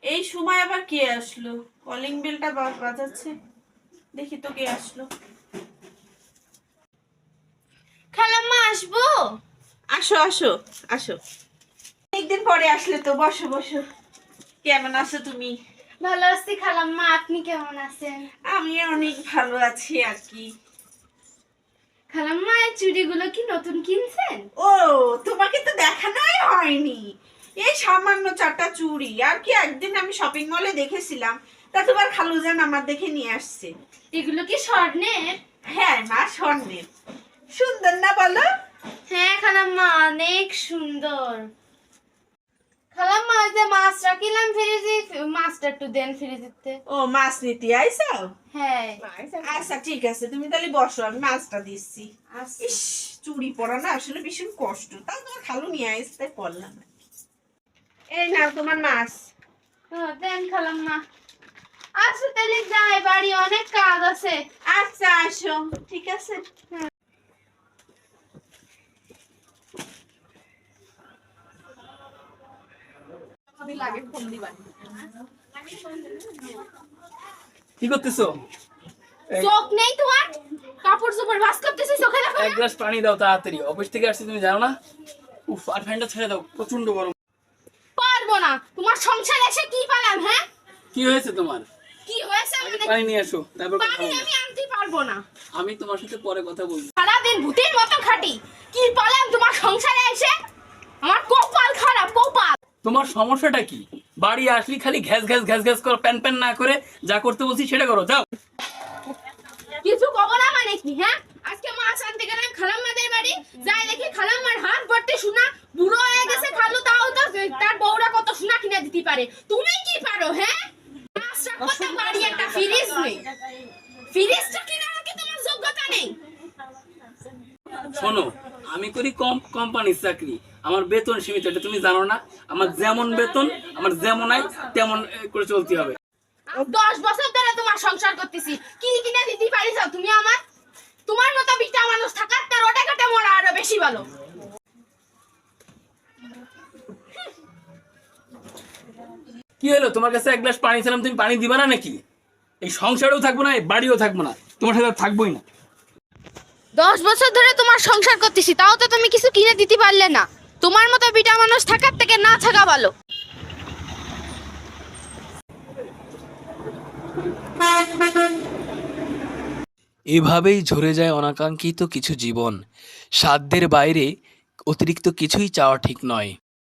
এই সময় আবার কে আসলো? কলিং বেলটা বাজাচ্ছে, দেখি তো কে আসলো। খালাম্মা আসবো? আসো আসো আসো, অনেকদিন পরে আসলে তো, বসো বসো। কেমন আছো তুমি? ভালো আছি খালাম্মা, আপনি কেমন আছেন? আমি অনেক ভালো আছি আর কি। খালাম্মা, এই চুড়িগুলো কি নতুন কিনছেন? ও, তোমাকে তো দেখানোই হয়নি। এই সামান্য 4টা চুড়ি, আর কি একদিন আমি শপিং মলে দেখেছিলাম, তা তোমার খালুজান আমার দেখে নিয়ে আসছে। এগুলো কি স্বর্ণের? হ্যাঁ মা, স্বর্ণের। সুন্দর না বলো? হ্যাঁ খালাম্মা, অনেক সুন্দর। খালাম্মা, ওই যে মাছ রাখিলাম ফ্রিজে, মাছটা একটু দেন ফ্রিজেতে। ও, মাছ নিতে আইছো? হ্যাঁ। আচ্ছা ঠিক আছে, তুমি তাহলে বসো, আমি মাছটা দিচ্ছি। আচ্ছা। ইস, চুড়ি পরা না আসলে ভীষণ কষ্ট, তাও তোমার খালু নিয়ে আসতে তাই পড়লাম। এই নাও তোমার মাছ। দেন খালাম্মা। আচ্ছা তাহলে যাই, বাড়ি অনেক কাজ আছে। আচ্ছা আসো, ঠিক আছে। কি করতেছো? চোখ নেই তোমার? কাপড় চোপড় ভাঁজ করতেছিস, চোখে দেখো না? এক গ্লাস পানি দাও তাড়াতাড়ি, অফিস থেকে আসছি তুমি জানো না? উফ, আর ফ্যানটা ছেড়ে দাও, প্রচন্ড গরম। পারবো না, তোমার সংসারে এসে কি পালাম? হ্যাঁ, কি হয়েছে তোমার? কি হয়েছে আগে মানে? পানি নিয়ে আসো, তারপর কথা পানি বলবো। আমি আনতে পারবো না। আমি তোমার সাথে পরে কথা বলবো। সারাদিন ভূতের মতো খাটি, কি পালাম তোমার সংসারে এসে? আমার কপাল খারাপ, কপাল। তোমার সমস্যাটা কি? বাড়ি আসলি খালি ঘ্যাস ঘ্যাস ঘ্যাস ঘ্যাস করো, প্যান প্যান না করে যা করতে বলছি সেটা করো, যাও। কিছু কবো না মানে কি? হ্যাঁ, আজকে মাছ আনতে গেলাম খালাম্মাদের বাড়ি, যাই দেখি খালাম্মার হাত ভর্তি সোনা, বুড়ো হয়ে গেছে খালু, তাও তো তার বউরা কত সোনা কিনে দিতে পারে, তুমি কি পারো? হ্যাঁ, মাছ রাখতে বাড়ি একটা ফ্রিজ নেই, ফ্রিজটা কেনার কি তোমার যোগ্যতা নেই? শোনো, আমি করি কোম্পানির চাকরি, আমার বেতন সীমিত, এটা তুমি জানো না? আমার যেমন বেতন, আমার যেমন আয় তেমন করে চলতে হবে। 10 বছর ধরে তোমার সংসার করতেছি, কি কিনে দিতে পারিস তুমি আমার? তোমার মতো বিটা মানুষ থাকার তার ওটা কাটে মরা আরো বেশি ভালো। কি হলো, তোমার কাছে এক গ্লাস পানি ছিলাম, তুমি পানি দিবা না নাকি? এই সংসারেও থাকবো না, এই বাড়িও থাকবো না, তোমার সাথে আর থাকবোই না। 10 বছর ধরে তোমার সংসার করতেছি, তাও তো তুমি কিছু কিনে দিতে পারলে না। তোমার মতো বিটা মানুষ থাকার থেকে না থাকা ভালো। এভাবেই ঝরে যায় অনাকাঙ্ক্ষিত কিছু জীবন। সাধ্যের বাইরে অতিরিক্ত কিছুই চাওয়া ঠিক নয়।